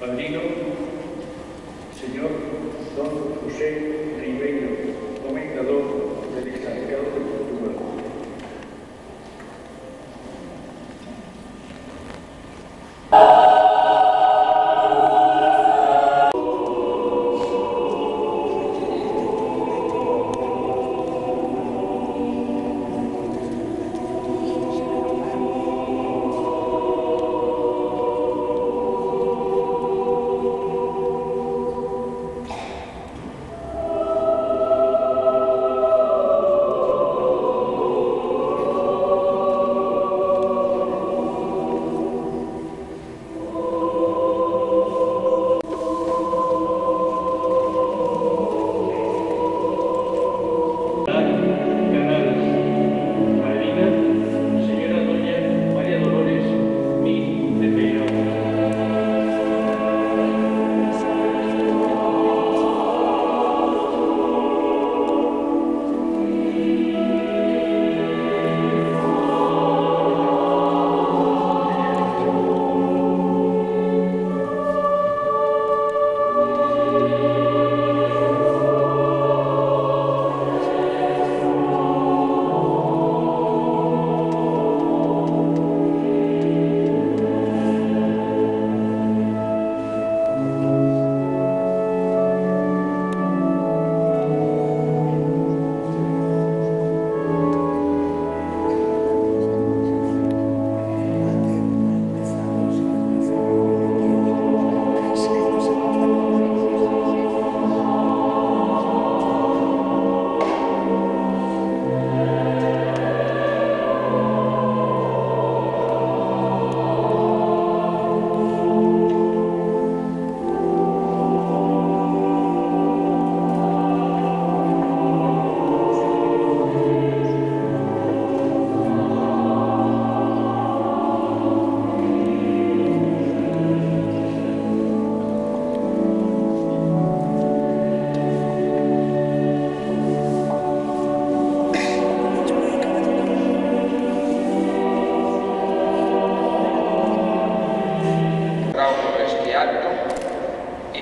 Padrino, señor don José Ribeiro, comendador del exarcado de Portugal.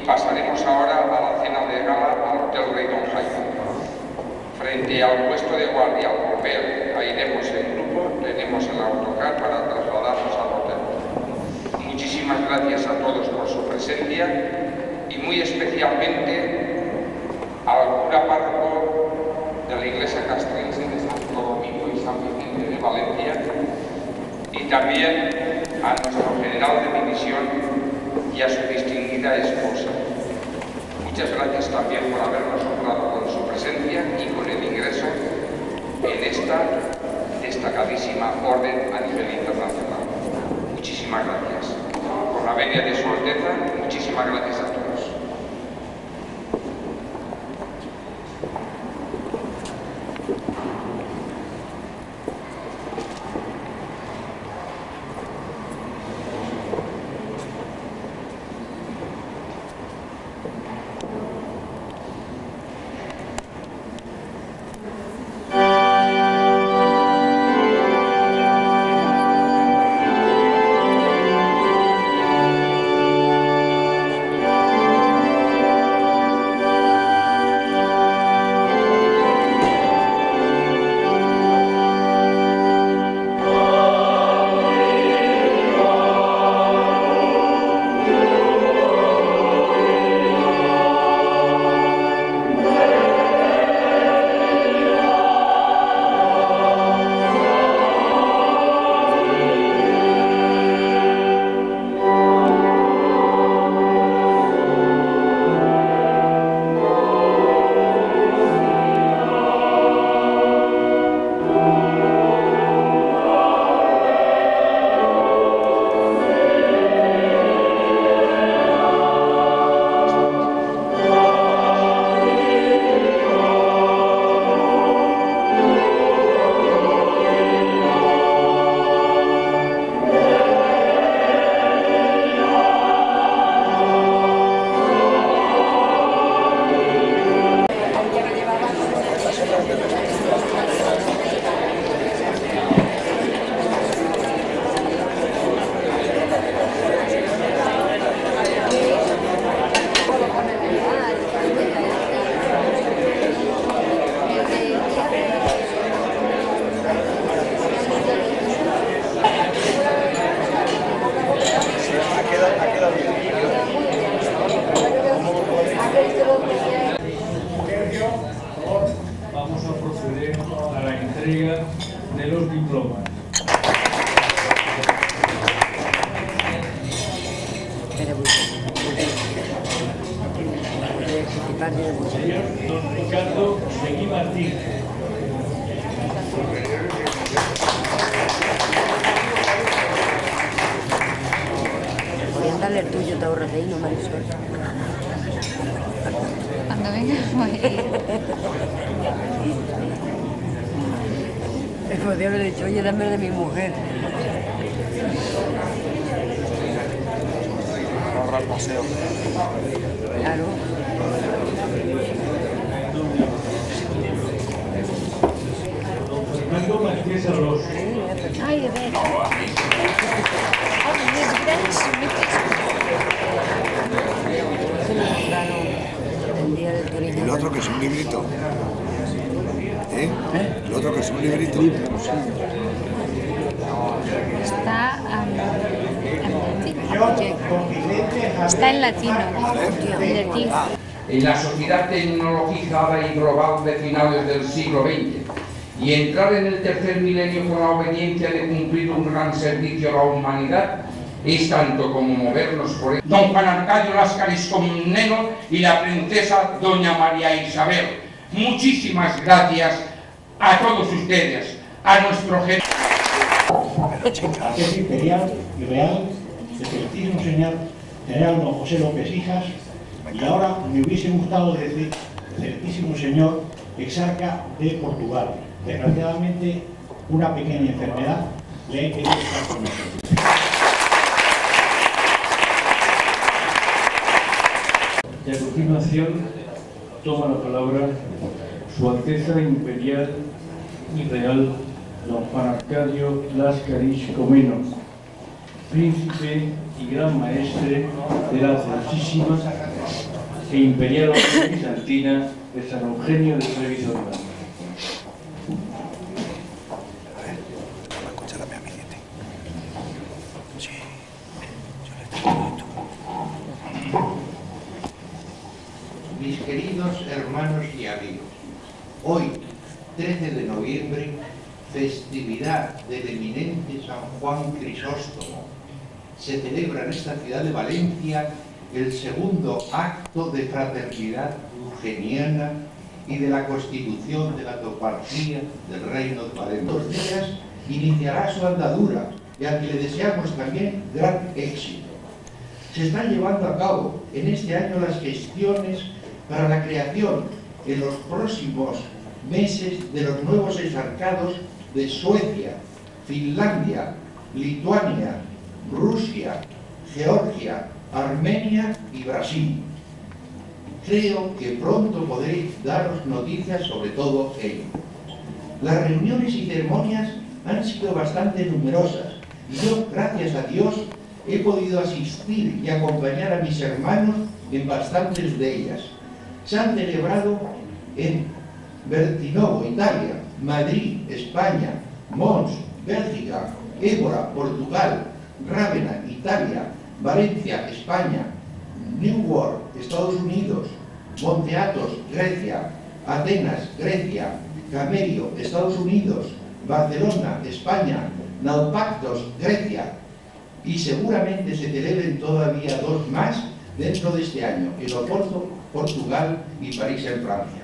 Pasaremos ahora a la cena de gala al Hotel Rey Don Jaime, frente al puesto de guardia europeo. Ahí iremos en grupo, tenemos el autocar para trasladarnos al hotel. Muchísimas gracias a todos por su presencia y muy especialmente al cura párroco de la iglesia castrense de Santo Domingo y San Vicente de Valencia y también a nuestro general de división y a su distinguida esposa. Muchas gracias también por habernos honrado con su presencia y con el ingreso en esta destacadísima orden a nivel internacional. Muchísimas gracias. Con la venia de Su Alteza, muchísimas gracias a todos. parte de vosotros. Señor don Ricardo Seguí Martín. Podrían darle el tuyo, te ahorras ahí, no, Marisol. Cuando venga, voy a ir. Me podría haber dicho, oye, dame de mi mujer. Ahorrar paseo. Claro. Fernando Martínez Arroz. Ay, de ver. Se me compraron el día del turismo. El otro que es un librito. ¿Eh? El otro que es un librito. Está está en latino. En latín. En la sociedad tecnologizada y global de finales del siglo XX y entrar en el tercer milenio con la obediencia de cumplir un gran servicio a la humanidad es tanto como movernos por él. Don Juan Arcadio Láscaris Comneno y la princesa doña María Isabel. Muchísimas gracias a todos ustedes, a nuestro jefe. Jefe imperial y real, excelentísimo señor general don José López Hijas, y ahora me hubiese gustado decir excelentísimo señor exarca de Portugal. Desgraciadamente, una pequeña enfermedad le ha impedido estar con nosotros. Y a continuación toma la palabra Su Alteza Imperial y Real don Juan Arcadio Láscaris Comneno, príncipe y gran maestre de la celosísima e imperial orden bizantina de San Eugenio de Treviso. Escuchar a mi amiguete. Sí. Mis queridos hermanos y amigos, hoy, 13 de noviembre, festividad del eminente San Juan Crisóstomo, se celebra en esta ciudad de Valencia el segundo acto de fraternidad eugeniana y de la constitución de la toparquía del Reino de Valencia. 2 días iniciará su andadura y al que le deseamos también gran éxito. Se están llevando a cabo en este año las gestiones para la creación en los próximos meses de los nuevos exarcados de Suecia, Finlandia, Lituania, Rusia, Georgia, Armenia y Brasil. Creo que pronto podré daros noticias sobre todo ello. Las reuniones y ceremonias han sido bastante numerosas y yo, gracias a Dios, he podido asistir y acompañar a mis hermanos en bastantes de ellas. Se han celebrado en Bertinovo, Italia, Madrid, España, Mons, Bélgica, Évora, Portugal, Rávena, Italia, Valencia, España, Newark, Estados Unidos, Monte Athos, Grecia, Atenas, Grecia, Camerio, Estados Unidos, Barcelona, España, Naupactos, Grecia, y seguramente se celebren todavía 2 más dentro de este año, en Oporto, Portugal y París en Francia.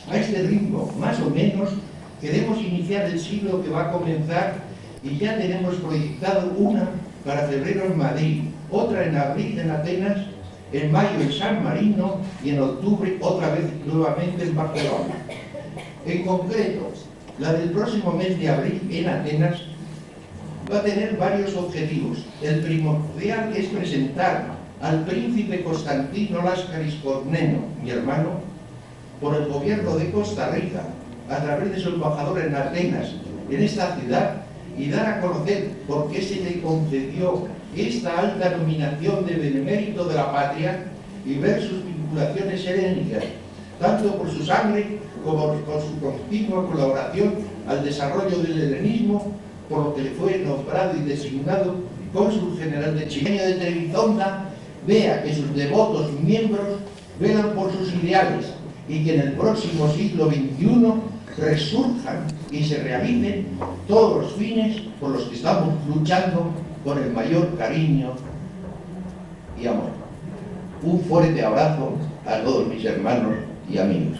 A este ritmo, más o menos, queremos iniciar el siglo que va a comenzar y ya tenemos proyectado una para febrero en Madrid, otra en abril en Atenas, en mayo en San Marino y en octubre otra vez nuevamente en Barcelona. En concreto, la del próximo mes de abril en Atenas va a tener varios objetivos. El primordial es presentar al príncipe Constantino Láscaris Comneno, mi hermano, por el gobierno de Costa Rica, a través de su embajador en Atenas, en esta ciudad, y dar a conocer por qué se le concedió esta alta nominación de benemérito de la patria y ver sus vinculaciones helénicas, tanto por su sangre como por su continua colaboración al desarrollo del helenismo, por lo que le fue nombrado y designado cónsul general de Chile. De Trebizonda vea que sus devotos miembros velan por sus ideales y que en el próximo siglo XXI resurjan y se realicen todos los fines por los que estamos luchando con el mayor cariño y amor. Un fuerte abrazo a todos mis hermanos y amigos.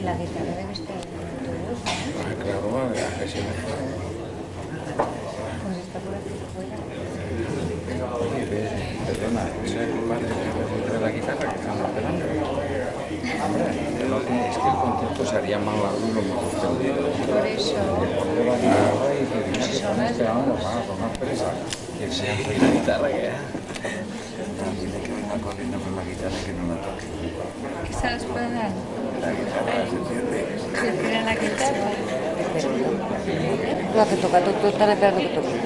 La guitarra debe estar en tu voz, ¿no? Claro, que sí. Pues está por aquí fuera. Oye, perdona, ¿es el padre de la guitarra que estamos esperando? Hombre, es que el concierto se haría mal a uno muy extendido. Por eso. Yo la guitarra y que viene que están esperando, con más presa. Que sea la guitarra que es. Dile que venga corriendo con la guitarra y que no la toque. ¿Qué sabes puede dar? La guitarra se enciende. ¿Se tira la guitarra? La que toca, tú estás esperando que toque.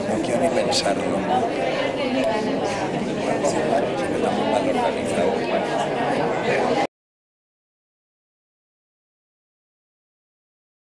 No quiero ni pensarlo. Parece que estamos mal organizados.